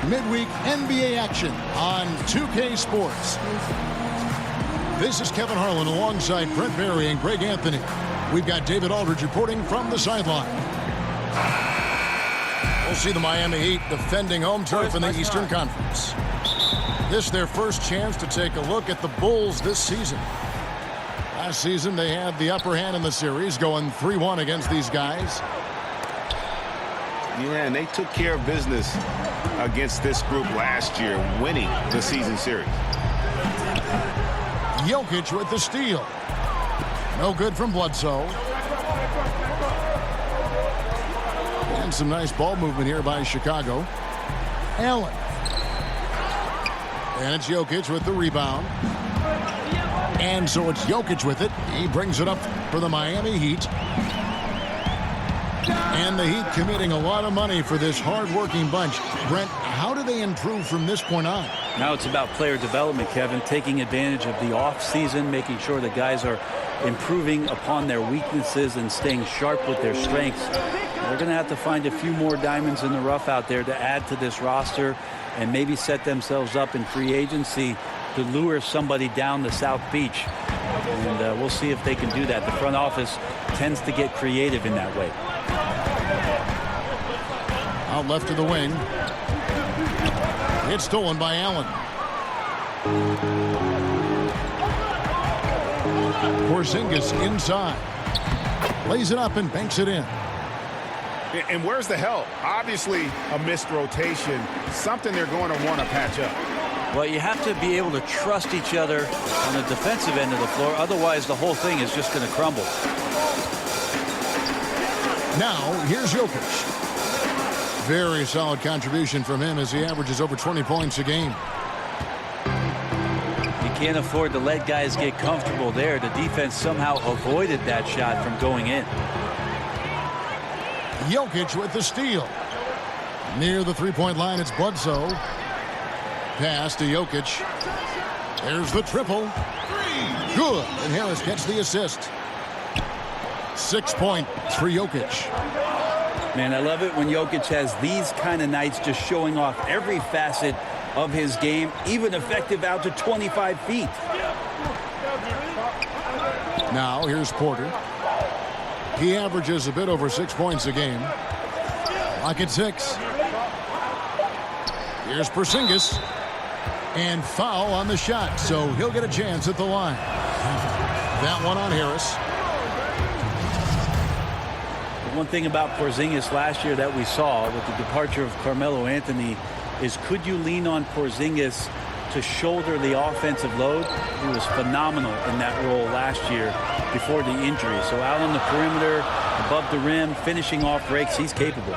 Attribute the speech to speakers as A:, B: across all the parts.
A: midweek NBA action on 2K Sports. This is Kevin Harlan alongside Brent Barry and Greg Anthony. We've got David Aldridge reporting from the sideline. We'll see the Miami Heat defending home turf in the Eastern Conference. This is their first chance to take a look at the Bulls this season. Last season, they had the upper hand in the series, going 3-1 against these guys.
B: Yeah, and they took care of business against this group last year, winning the season series.
A: Jokic with the steal. No good from Bledsoe. And some nice ball movement here by Chicago. Allen. And it's Jokic with the rebound. And so it's Jokic with it. He brings it up for the Miami Heat. And the Heat committing a lot of money for this hard-working bunch. Brent, how do they improve from this point on?
C: Now it's about player development, Kevin, taking advantage of the off-season, making sure the guys are improving upon their weaknesses and staying sharp with their strengths. They're going to have to find a few more diamonds in the rough out there to add to this roster and maybe set themselves up in free agency to lure somebody down the South Beach. And we'll see if they can do that. The front office tends to get creative in that way.
A: Out left to the wing. It's stolen by Allen. Porzingis inside. Lays it up and banks it in.
D: And where's the help? Obviously a missed rotation. Something they're going to want to patch up.
C: Well, you have to be able to trust each other on the defensive end of the floor. Otherwise, the whole thing is just going to crumble.
A: Now, here's Jokic. Very solid contribution from him as he averages over 20 points a game.
C: You can't afford to let guys get comfortable there. The defense somehow avoided that shot from going in.
A: Jokic with the steal. Near the three-point line, it's Bledsoe. Pass to Jokic. There's the triple. Good. And Harris gets the assist. 6 points for Jokic.
C: Man, I love it when Jokic has these kind of nights, just showing off every facet of his game, even effective out to 25 feet.
A: Now, here's Porter. He averages a bit over 6 points a game. Lock at 6. Here's Porzingis. And foul on the shot, so he'll get a chance at the line. That one on Harris.
C: One thing about Porzingis last year that we saw with the departure of Carmelo Anthony is, could you lean on Porzingis to shoulder the offensive load? He was phenomenal in that role last year before the injury. So out on the perimeter, above the rim, finishing off breaks, he's capable.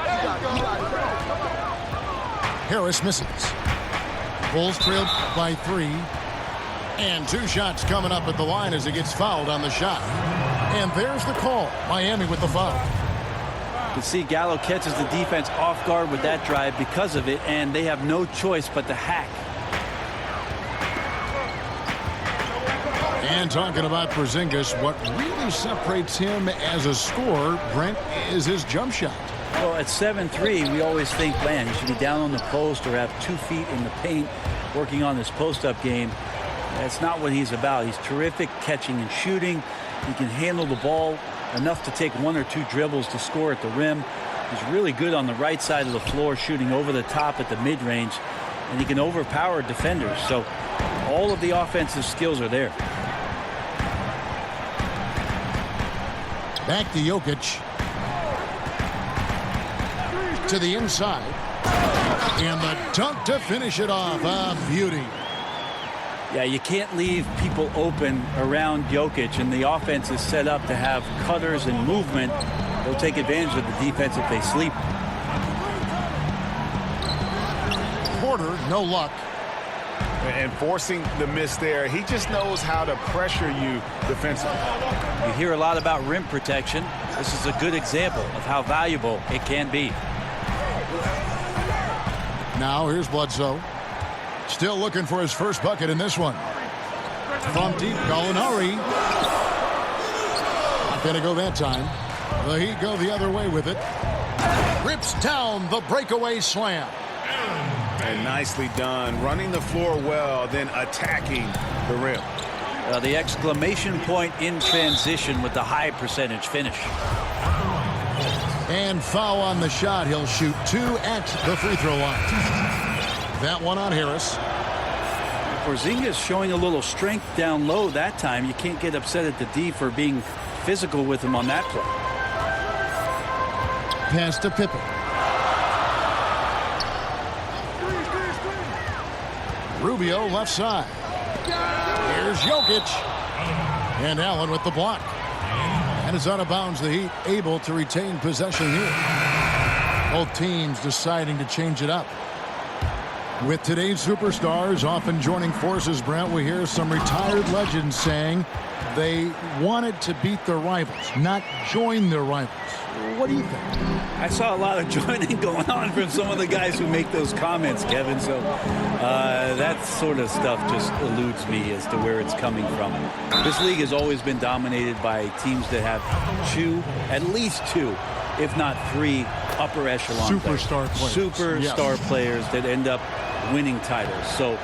A: Harris misses. Bulls trailed by 3. And 2 shots coming up at the line as he gets fouled on the shot. And there's the call. Miami with the foul.
C: You can see Gallo catches the defense off guard with that drive because of it, and they have no choice but to hack.
A: And talking about Porzingis, what really separates him as a scorer, Brent, is his jump shot.
C: Well, at 7'3", we always think, man, he should be down on the post or have 2 feet in the paint working on this post-up game. That's not what he's about. He's terrific catching and shooting. He can handle the ball enough to take 1 or 2 dribbles to score at the rim. He's really good on the right side of the floor, shooting over the top at the mid-range, and he can overpower defenders. So all of the offensive skills are there.
A: Back to Jokic. To the inside. And the dunk to finish it off. A beauty.
C: Yeah, you can't leave people open around Jokic, and the offense is set up to have cutters and movement. They'll take advantage of the defense if they sleep.
A: Porter, no luck.
D: And forcing the miss there, he just knows how to pressure you defensively.
C: You hear a lot about rim protection. This is a good example of how valuable it can be.
A: Now here's Bledsoe. Still looking for his first bucket in this one. From deep, Gallinari. Not going to go that time. The Heat go the other way with it. Rips down the breakaway slam.
D: And nicely done, running the floor well, then attacking the rim.
C: The exclamation point in transition with the high percentage finish.
A: And foul on the shot. He'll shoot 2 at the free throw line. That one on Harris.
C: Porzingis showing a little strength down low that time. You can't get upset at the D for being physical with him on that play.
A: Pass to Pippen. Rubio left side. Here's Jokic. And Allen with the block. And it's out of bounds. The Heat able to retain possession here. Both teams deciding to change it up. With today's superstars often joining forces, Brent, we hear some retired legends saying they wanted to beat their rivals, not join their rivals. What do you think?
C: I saw a lot of joining going on from some of the guys who make those comments, Kevin. So that sort of stuff just eludes me as to where it's coming from. This league has always been dominated by teams that have at least two, if not 3 upper echelon
A: superstar players.
C: Superstar players that end up winning titles. So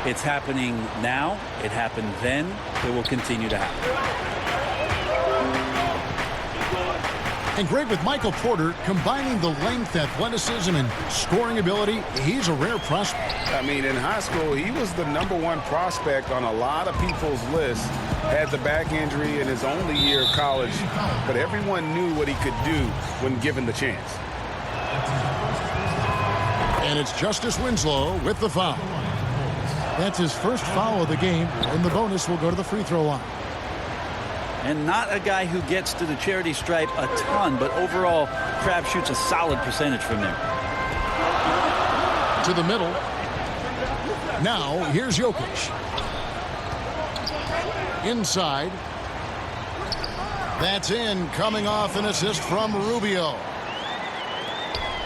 C: it's happening now. It happened then. It will continue to happen.
A: And Greg, with Michael Porter combining the length, athleticism, and scoring ability, he's a rare prospect.
D: I mean, in high school, he was the #1 prospect on a lot of people's lists. Had the back injury in his only year of college, but everyone knew what he could do when given the chance.
A: And it's Justice Winslow with the foul. That's his first foul of the game, and the bonus will go to the free throw line.
C: And not a guy who gets to the charity stripe a ton, but overall, Crabbe shoots a solid percentage from there.
A: To the middle. Now, here's Jokic. Inside. That's in, coming off an assist from Rubio.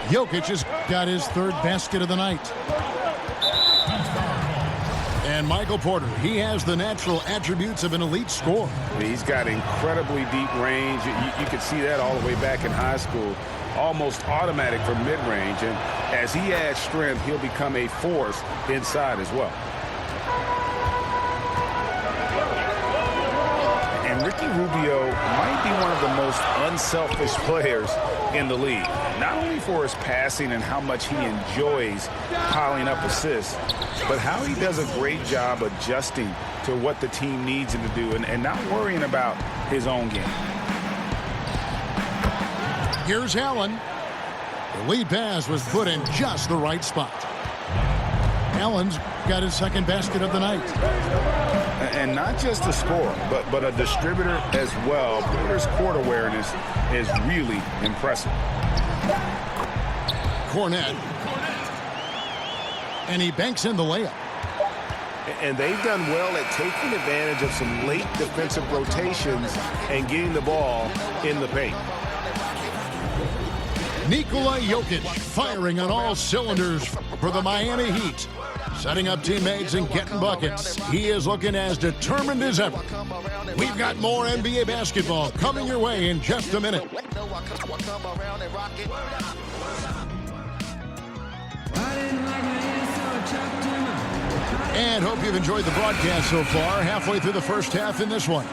A: Jokic has got his 3rd basket of the night. And Michael Porter, he has the natural attributes of an elite scorer.
D: He's got incredibly deep range. You could see that all the way back in high school. Almost automatic from mid-range. And as he adds strength, he'll become a force inside as well. And Ricky Rubio might be one of the most unselfish players in the league. Not only for his passing and how much he enjoys piling up assists, but how he does a great job adjusting to what the team needs him to do and not worrying about his own game.
A: Here's Allen. The lead pass was put in just the right spot. Allen's got his 2nd basket of the night.
D: And not just a scorer, but a distributor as well. Porter's court awareness is really impressive.
A: Cornette. And he banks in the layup.
D: And they've done well at taking advantage of some late defensive rotations and getting the ball in the paint.
A: Nikola Jokic firing on all cylinders for the Miami Heat. Setting up teammates and getting buckets. He is looking as determined as ever. We've got more NBA basketball coming your way in just a minute. And hope you've enjoyed the broadcast so far. Halfway through the first half in this one.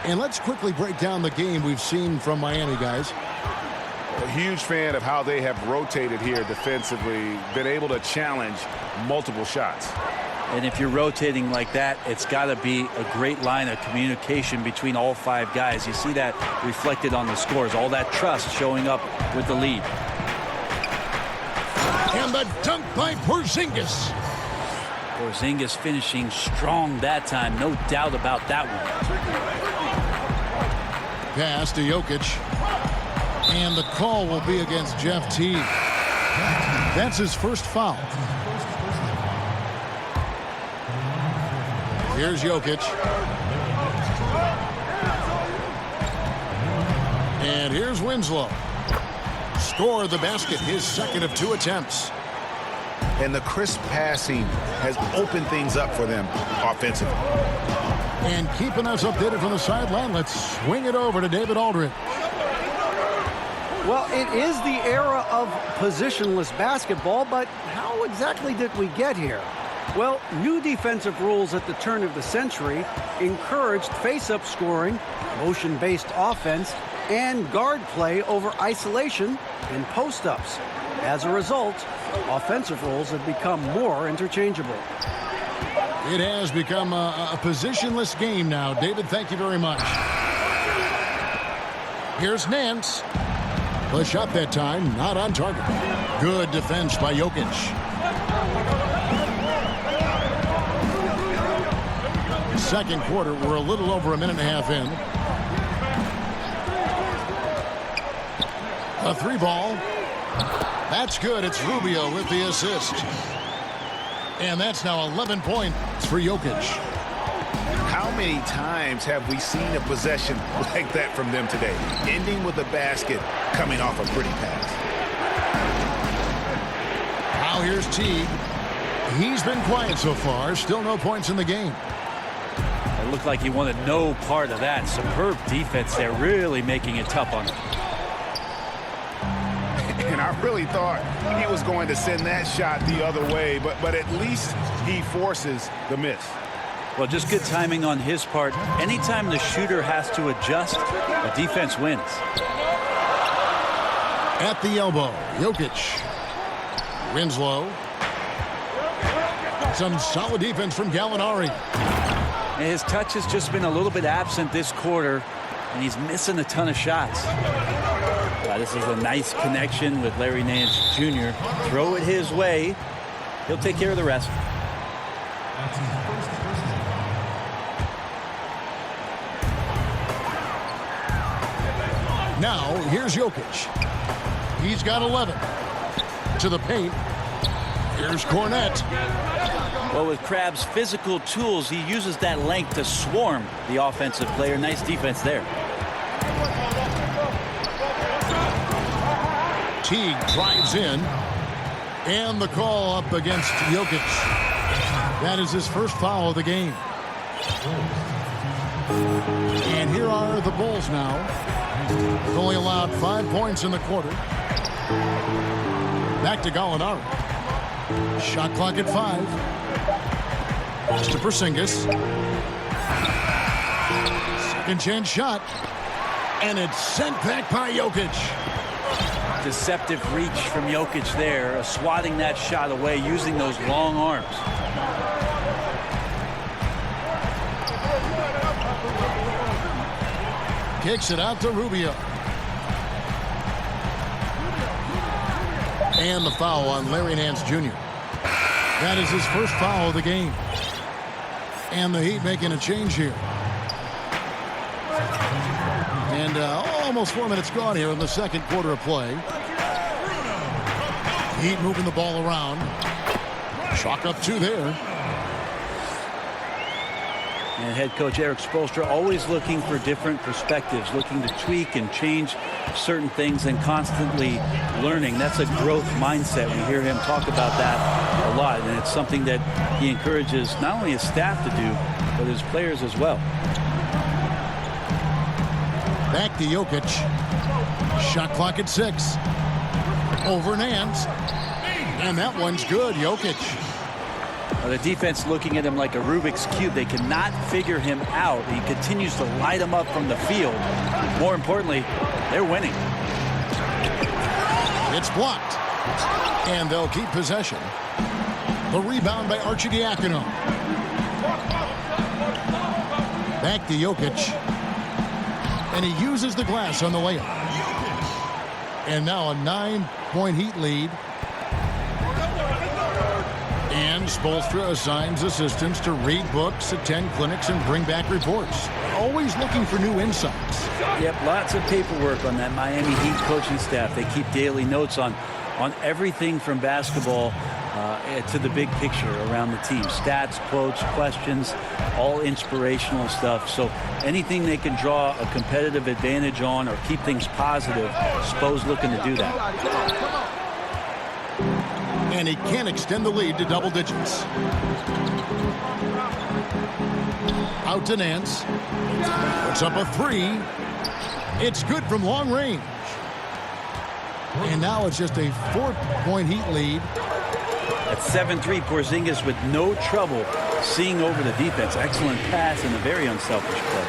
A: And let's quickly break down the game we've seen from Miami, guys.
D: A huge fan of how they have rotated here defensively, been able to challenge multiple shots.
C: And if you're rotating like that, it's got to be a great line of communication between all 5 guys. You see that reflected on the scores, all that trust showing up with the lead.
A: And the dunk by Porzingis.
C: Porzingis finishing strong that time, no doubt about that one.
A: Pass to Jokic. And the call will be against Jeff Teague. That's his first foul. Here's Jokic. And here's Winslow. Scored the basket, his 2nd of 2 attempts.
D: And the crisp passing has opened things up for them offensively.
A: And keeping us updated from the sideline, let's swing it over to David Aldridge.
E: Well, it is the era of positionless basketball, but how exactly did we get here? Well, new defensive rules at the turn of the century encouraged face-up scoring, motion-based offense, and guard play over isolation and post-ups. As a result, offensive roles have become more interchangeable.
A: It has become a positionless game now. David, thank you very much. Here's Nance. Push up that time, not on target. Good defense by Jokic. Second quarter, we're a little over a minute and a half in. A three ball. That's good. It's Rubio with the assist. And that's now 11 points for Jokic.
D: How many times have we seen a possession like that from them today? Ending with a basket, coming off a pretty pass.
A: Now here's Teague. He's been quiet so far. Still no points in the game.
C: It looked like he wanted no part of that. Superb defense there, really making it tough on him.
D: And I really thought he was going to send that shot the other way, but at least he forces the miss.
C: Well, just good timing on his part. Anytime the shooter has to adjust, the defense wins.
A: At the elbow, Jokic. Winslow. Some solid defense from Gallinari.
C: And his touch has just been a little bit absent this quarter, and he's missing a ton of shots. This is a nice connection with Larry Nance Jr. Throw it his way. He'll take care of the rest.
A: Now, here's Jokic. He's got 11. To the paint. Here's Cornette.
C: Well, with Crabbe's physical tools, he uses that length to swarm the offensive player. Nice defense there.
A: Teague drives in. And the call up against Jokic. That is his first foul of the game. And here are the Bulls now. Only allowed 5 points in the quarter. Back to Gallinari. Shot clock at 5. To Porzingis. Second chance shot. And it's sent back by Jokic.
C: Deceptive reach from Jokic there, swatting that shot away using those long arms.
A: Kicks it out to Rubio. And the foul on Larry Nance Jr. That is his first foul of the game. And the Heat making a change here. And almost 4 minutes gone here in the second quarter of play. Heat moving the ball around. Chalk up 2 there.
C: And head coach Eric Spoelstra always looking for different perspectives, looking to tweak and change certain things and constantly learning. That's a growth mindset. We hear him talk about that a lot, and it's something that he encourages not only his staff to do, but his players as well.
A: Back to Jokic. Shot clock at 6. Over Nance. And that one's good. Jokic.
C: The defense looking at him like a Rubik's Cube. They cannot figure him out. He continues to light them up from the field. More importantly, they're winning.
A: It's blocked. And they'll keep possession. The rebound by Arcidiacono. Back to Jokic. And he uses the glass on the layup. And now a 9-point Heat lead. And Spoelstra assigns assistants to read books, attend clinics, and bring back reports. Always looking for new insights.
C: Yep, lots of paperwork on that Miami Heat coaching staff. They keep daily notes on everything from basketball to the big picture around the team. Stats, quotes, questions, all inspirational stuff. So anything they can draw a competitive advantage on or keep things positive, Spo's looking to do that.
A: And he can extend the lead to double digits. Out to Nance. Puts up a 3. It's good from long range. And now it's just a 4-point Heat lead.
C: At 7-3, Porzingis with no trouble seeing over the defense. Excellent pass and a very unselfish play.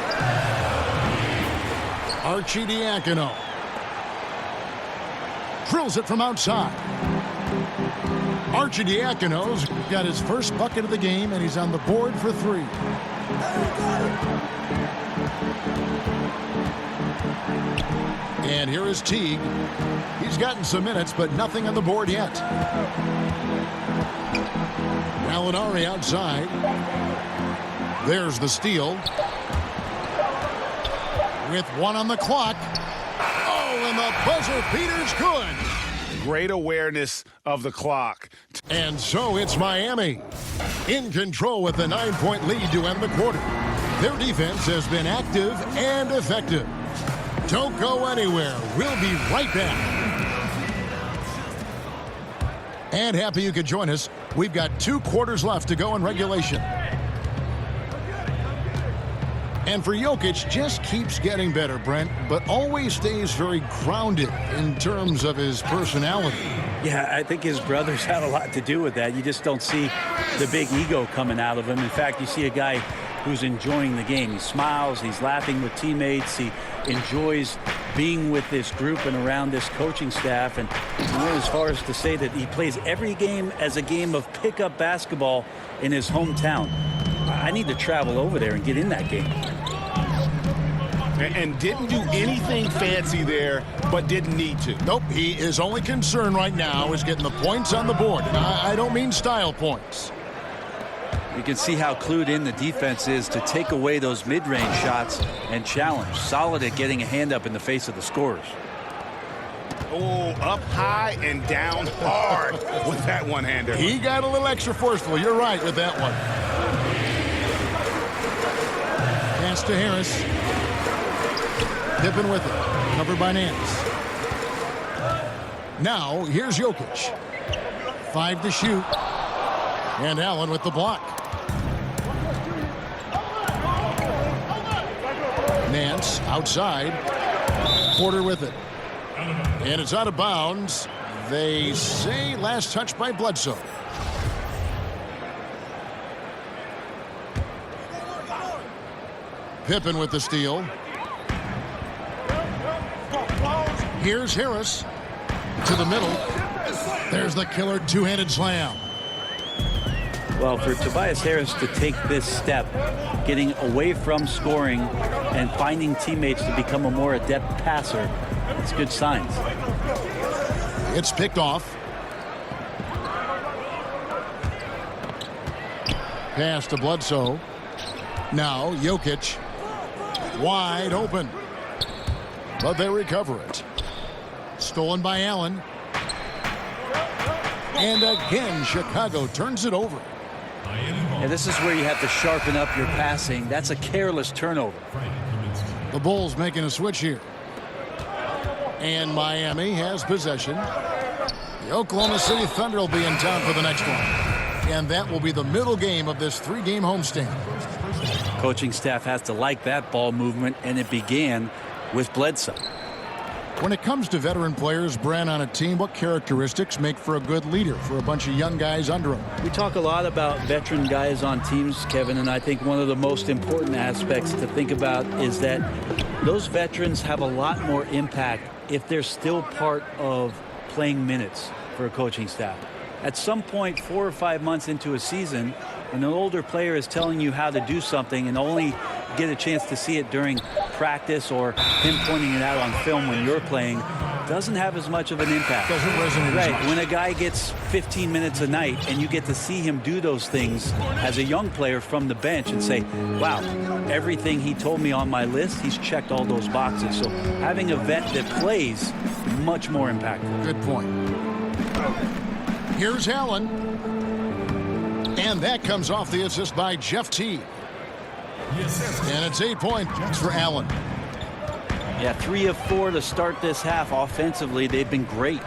A: Arcidiacono drills it from outside. Arcidiacono's got his first bucket of the game, and he's on the board for 3. And here is Teague. He's gotten some minutes, but nothing on the board yet. Gallinari outside. There's the steal. With 1 on the clock. Oh, and the buzzer beater's good.
D: Great awareness of the clock.
A: And so it's Miami in control with a 9-point lead to end the quarter. Their defense has been active and effective. Don't go anywhere. We'll be right back. And happy you could join us. We've got 2 quarters left to go in regulation. And for Jokic, just keeps getting better, Brent, but always stays very grounded in terms of his personality.
C: Yeah, I think his brothers had a lot to do with that. You just don't see the big ego coming out of him. In fact, you see a guy who's enjoying the game. He smiles, he's laughing with teammates, he enjoys being with this group and around this coaching staff. And he went as far as to say that he plays every game as a game of pickup basketball in his hometown. I need to travel over there and get in that game.
D: And didn't do anything fancy there, but didn't need to.
A: Nope, his only concern right now is getting the points on the board. And I don't mean style points.
C: You can see how clued in the defense is to take away those mid-range shots and challenge. Solid at getting a hand up in the face of the scorers.
D: Oh, up high and down hard with that one-hander.
A: He got a little extra forceful. You're right with that one. Pass to Harris. Pippen with it. Covered by Nance. Now, here's Jokic. 5 to shoot. And Allen with the block. Nance outside. Porter with it. And it's out of bounds. They say last touch by Bledsoe. Pippen with the steal. Here's Harris to the middle. There's the killer 2-handed slam.
C: Well, for Tobias Harris to take this step, getting away from scoring and finding teammates to become a more adept passer, it's good signs.
A: It's picked off. Pass to Bledsoe. Now Jokic wide open, but they recover it. Stolen by Allen. And again, Chicago turns it over.
C: And this is where you have to sharpen up your passing. That's a careless turnover.
A: The Bulls making a switch here. And Miami has possession. The Oklahoma City Thunder will be in town for the next one. And that will be the middle game of this 3-game homestand.
C: Coaching staff has to like that ball movement, and it began with Bledsoe.
A: When it comes to veteran players, Brent, on a team, what characteristics make for a good leader for a bunch of young guys under him?
C: We talk a lot about veteran guys on teams, Kevin, and I think one of the most important aspects to think about is that those veterans have a lot more impact if they're still part of playing minutes for a coaching staff. At some point, 4 or 5 months into a season, when an older player is telling you how to do something and only get a chance to see it during practice or him pointing it out on film when you're playing, doesn't have as much of an impact.
A: Doesn't resonate as much.
C: When a guy gets 15 minutes a night and you get to see him do those things as a young player from the bench and say, wow, everything he told me on my list, he's checked all those boxes. So having a vet that plays, much more impactful.
A: Good point. Here's Allen. And that comes off the assist by Jeff Teague. And it's 8 points for Allen.
C: Yeah, 3 of 4 to start this half. Offensively, they've been great.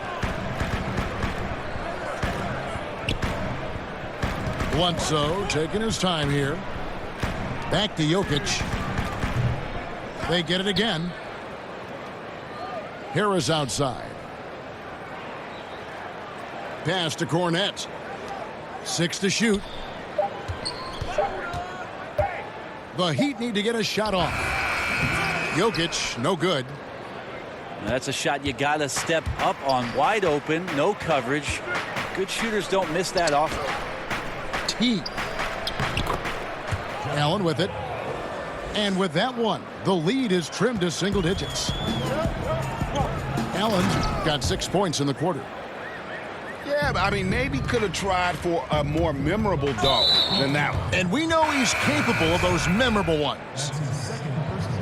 A: Bledsoe taking his time here. Back to Jokic. They get it again. Harris outside. pass to Cornette. 6 to shoot. The Heat need to get a shot off. Jokic, no good.
C: That's a shot you got to step up on. Wide open, no coverage. Good shooters don't miss that often.
A: T. Allen with it. And with that one, the lead is trimmed to single digits. Allen's got 6 points in the quarter.
D: Yeah, I mean, maybe could have tried for a more memorable dunk than that one.
A: And we know he's capable of those memorable ones.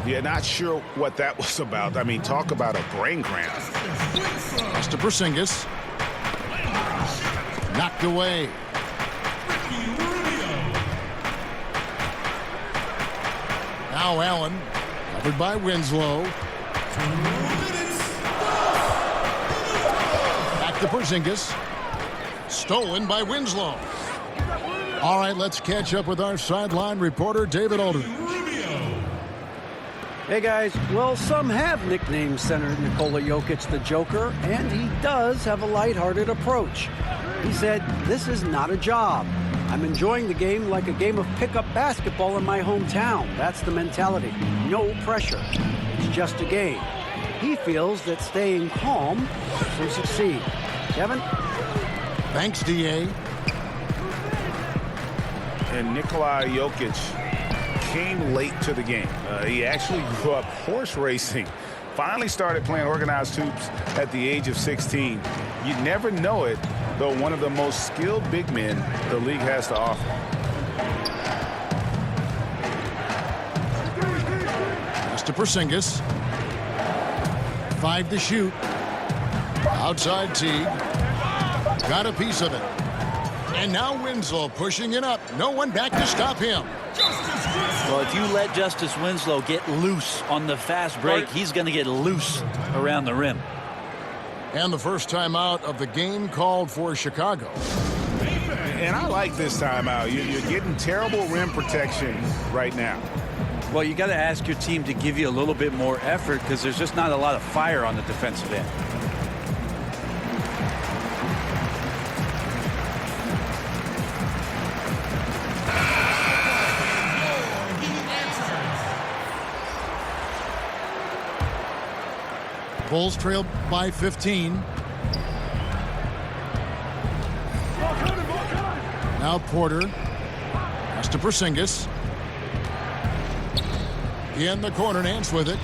D: Yeah, not sure what that was about. I mean, talk about a brain cramp.
A: Pass to Porzingis. Knocked away. Now Allen, covered by Winslow. Back to Porzingis. Stolen by Winslow. All right, let's catch up with our sideline reporter, David Aldridge.
E: Hey guys, well, some have nicknamed center Nikola Jokic the Joker, and he does have a lighthearted approach. He said, "This is not a job. I'm enjoying the game like a game of pickup basketball in my hometown." That's the mentality. No pressure. It's just a game. He feels that staying calm helps him succeed. Kevin?
A: Thanks, D.A.
D: And Nikola Jokic came late to the game. He actually grew up horse racing. Finally started playing organized hoops at the age of 16. You never know it, though, one of the most skilled big men the league has to offer.
A: Pass to Porzingis. 5 to shoot. Outside Teague. Got a piece of it. And now Winslow pushing it up. No one back to stop him.
C: Well, if you let Justice Winslow get loose on the fast break, he's going to get loose around the rim.
A: And the first timeout of the game called for Chicago.
D: And I like this timeout. You're getting terrible rim protection right now.
C: Well, you got to ask your team to give you a little bit more effort because there's just not a lot of fire on the defensive end.
A: Bulls trail by 15. Now Porter. Pass to Porzingis. In the corner, Nance with it.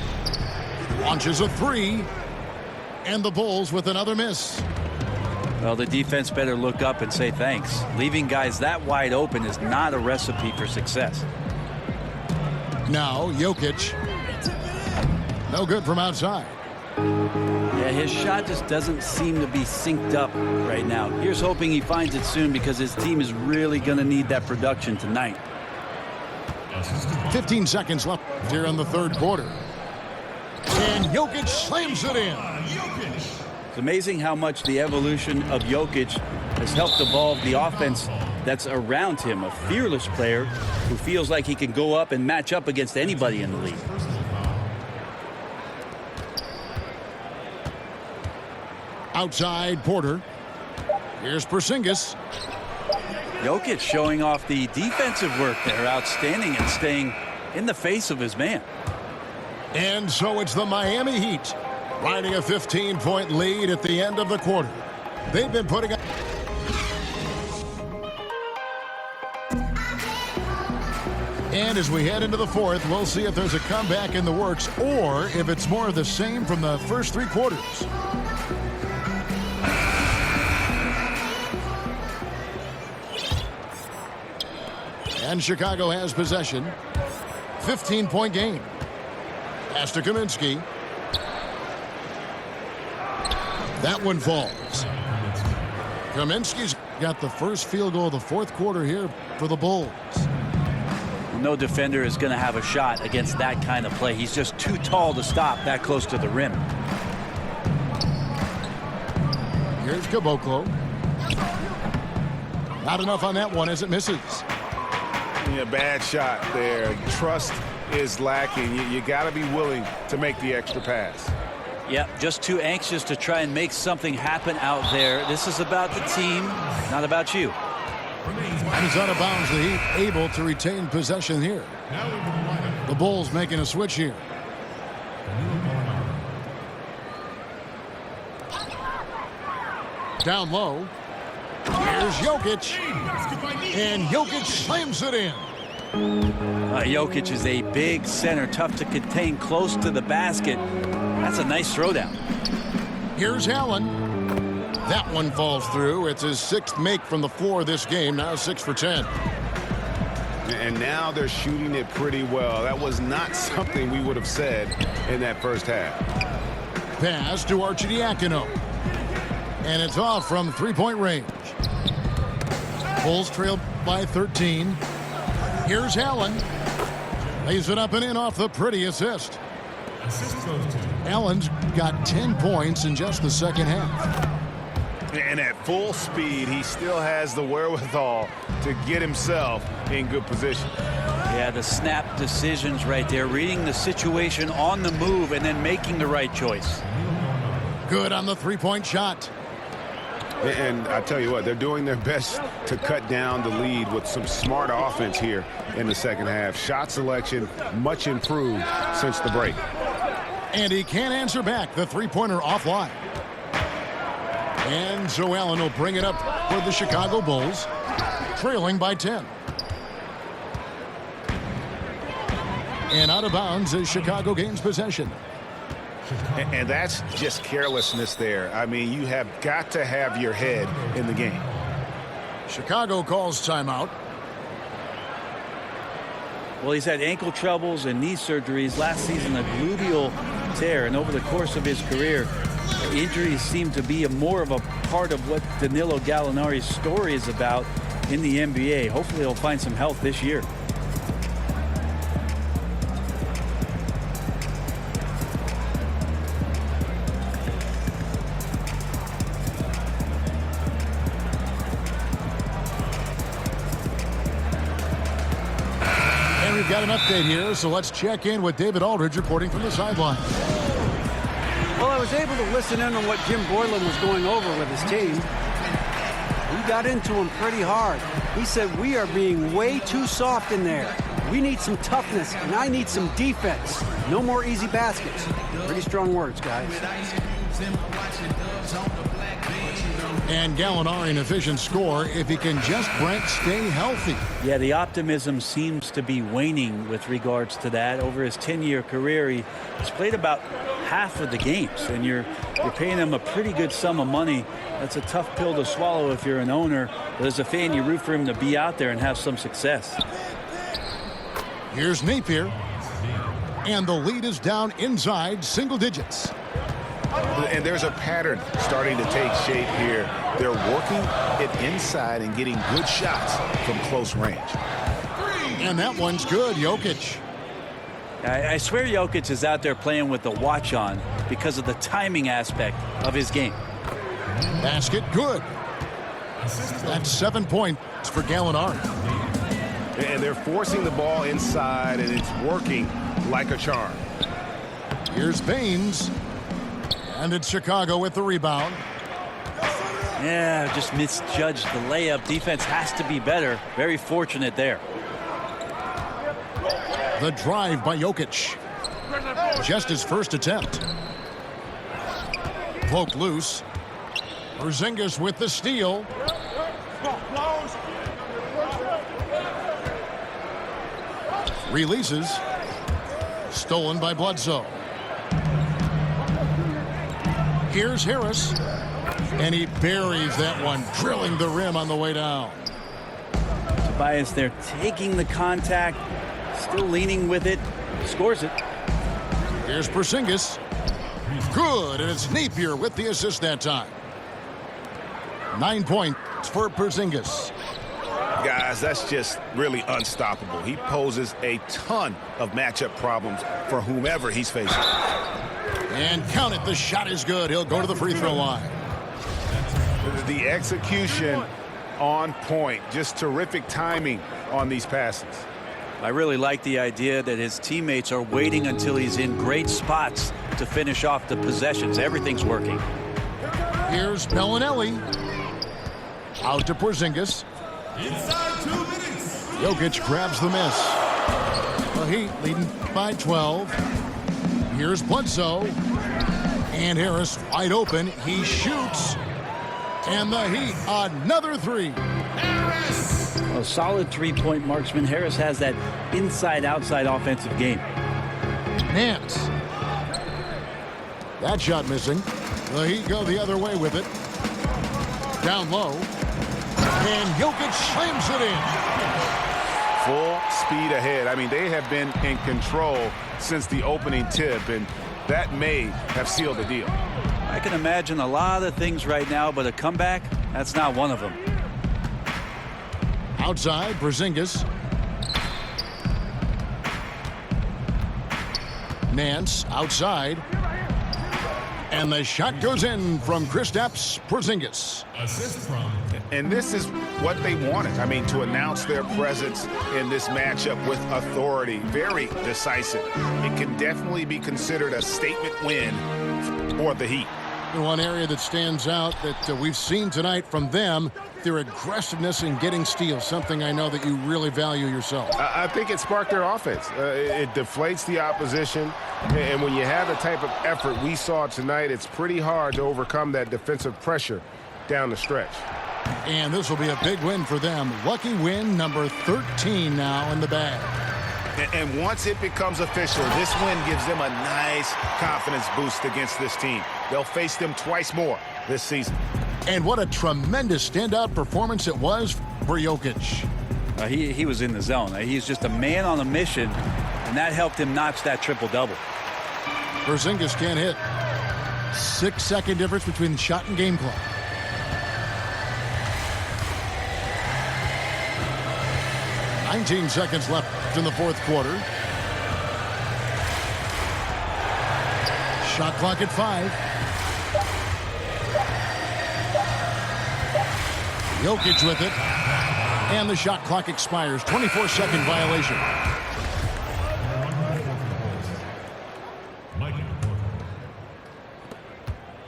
A: Launches a 3. And the Bulls with another miss.
C: Well, the defense better look up and say thanks. Leaving guys that wide open is not a recipe for success.
A: Now Jokic. No good from outside.
C: Yeah, his shot just doesn't seem to be synced up right now. Here's hoping he finds it soon because his team is really going to need that production tonight.
A: 15 seconds left here in the third quarter. And Jokic slams it in.
C: It's amazing how much the evolution of Jokic has helped evolve the offense that's around him. A fearless player who feels like he can go up and match up against anybody in the league.
A: Outside Porter. Here's Porzingis.
C: Jokic showing off the defensive work there. Outstanding and staying in the face of his man.
A: And so it's the Miami Heat riding a 15-point lead at the end of the quarter. They've been putting up. And as we head into the fourth, we'll see if there's a comeback in the works or if it's more of the same from the first 3 quarters. And Chicago has possession. 15-point game. Pass to Kaminsky. That one falls. Kaminsky's got the first field goal of the fourth quarter here for the Bulls.
C: No defender is going to have a shot against that kind of play. He's just too tall to stop that close to the rim.
A: Here's Caboclo. Not enough on that one as it misses.
D: Yeah, bad shot there. Trust is lacking. You got to be willing to make the extra pass.
C: Yeah, just too anxious to try and make something happen out there. This is about the team, not about you.
A: And he's out of bounds. The Heat able to retain possession here. The Bulls making a switch here. Down low. Here's Jokic. And Jokic slams it in.
C: Jokic is a big center, tough to contain close to the basket. That's a nice throwdown.
A: Here's Allen. That one falls through. It's his 6th make from the floor this game. Now 6 for 10.
B: And now they're shooting it pretty well. That was not something we would have said in that first half.
A: Pass to Arcidiacono. And it's off from three-point range. Bulls trail by 13. Here's Allen. Lays it up and in off the pretty assist. Allen's got 10 points in just the second half.
B: And at full speed, he still has the wherewithal to get himself in good position.
C: Yeah, the snap decisions right there, reading the situation on the move and then making the right choice.
A: Good on the three-point shot.
B: And I tell you what, they're doing their best to cut down the lead with some smart offense here in the second half. Shot selection much improved since the break.
A: And he can't answer back. The three-pointer offline. And so Allen will bring it up for the Chicago Bulls, trailing by 10. And out of bounds as Chicago gains possession.
B: And that's just carelessness there. I mean, you have got to have your head in the game.
A: Chicago calls timeout.
C: Well, he's had ankle troubles and knee surgeries. Last season, a gluteal tear. And over the course of his career, injuries seem to be more of a part of what Danilo Gallinari's story is about in the NBA. Hopefully, he'll find some health this year.
A: We've got an update here, so let's check in with David Aldridge reporting from the sideline.
E: Well, I was able to listen in on what Jim Boylan was going over with his team. He got into him pretty hard. He said, we are being way too soft in there. We need some toughness, and I need some defense. No more easy baskets. Pretty strong words, guys.
A: And Gallinari an efficient score if he can just, Brent, stay healthy.
C: Yeah, the optimism seems to be waning with regards to that. Over his 10-year career, he's played about half of the games, and you're paying him a pretty good sum of money. That's a tough pill to swallow if you're an owner, but as a fan, you root for him to be out there and have some success.
A: Here's Napier, and the lead is down inside single digits.
B: And there's a pattern starting to take shape here. They're working it inside and getting good shots from close range.
A: And that one's good, Jokic.
C: I swear Jokic is out there playing with the watch on because of the timing aspect of his game.
A: Basket good. That's 7 points for Gallinari.
B: And they're forcing the ball inside, and it's working like a charm.
A: Here's Baines. And it's Chicago with the rebound.
C: Yeah, just misjudged the layup. Defense has to be better. Very fortunate there.
A: The drive by Jokic. Just his first attempt. Poked loose. Porzingis with the steal. Releases. Stolen by Bledsoe. Here's Harris. And he buries that one, drilling the rim on the way down.
C: Tobias there taking the contact, still leaning with it, scores it.
A: Here's Porzingis. Good, and it's Napier with the assist that time. 9 points for Porzingis.
B: Guys, that's just really unstoppable. He poses a ton of matchup problems for whomever he's facing.
A: And count it, the shot is good. He'll go to the free throw line.
B: The execution on point. Just terrific timing on these passes.
C: I really like the idea that his teammates are waiting until he's in great spots to finish off the possessions. Everything's working.
A: Here's Bellinelli. Out to Porzingis.
F: Inside 2 minutes.
A: Jokic grabs the miss. The Heat leading by 12. Here's Bledsoe. And Harris wide open. He shoots. And the Heat, another three.
F: Harris.
C: A solid three-point marksman. Harris has that inside-outside offensive game.
A: Nance. That shot missing. The Heat go the other way with it. Down low. And Jokic slams it in.
B: Full speed ahead. I mean, they have been in control since the opening tip, and that may have sealed the deal.
C: I can imagine a lot of things right now, but a comeback, that's not one of them.
A: Outside, Porzingis. Nance outside. And the shot goes in from Kristaps Porzingis.
F: Assist from.
B: And this is what they wanted. I mean, to announce their presence in this matchup with authority. Very decisive. It can definitely be considered a statement win for the Heat.
A: The one area that stands out that we've seen tonight from them, their aggressiveness in getting steals, something I know that you really value yourself.
B: I think it sparked their offense. It deflates the opposition, and when you have the type of effort we saw tonight, it's pretty hard to overcome that defensive pressure down the stretch.
A: And this will be a big win for them. Lucky win number 13 now in the bag.
B: And once it becomes official, this win gives them a nice confidence boost against this team. They'll face them twice more this season.
A: And what a tremendous standout performance it was for Jokic.
C: He was in the zone. He's just a man on a mission, and that helped him notch that triple-double.
A: Porzingis can't hit. 6-second difference between the shot and game clock. $19 seconds left in the fourth quarter. Shot clock at 5. Jokic with it. And the shot clock expires. 24-second violation.
F: Mike.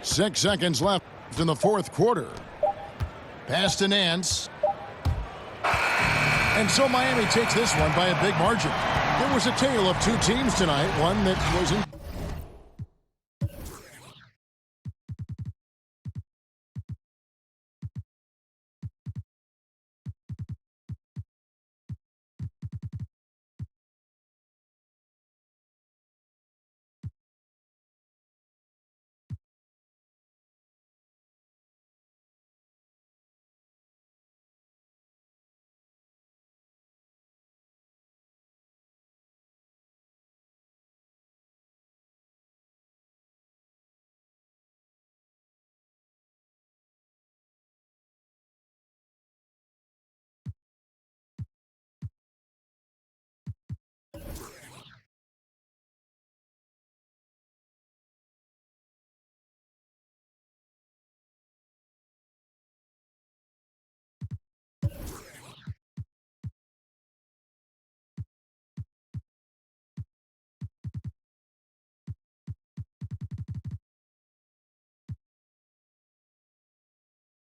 A: 6 seconds left in the fourth quarter. Pass to Nance. And so Miami takes this one by a big margin. There was a tale of two teams tonight, one that was in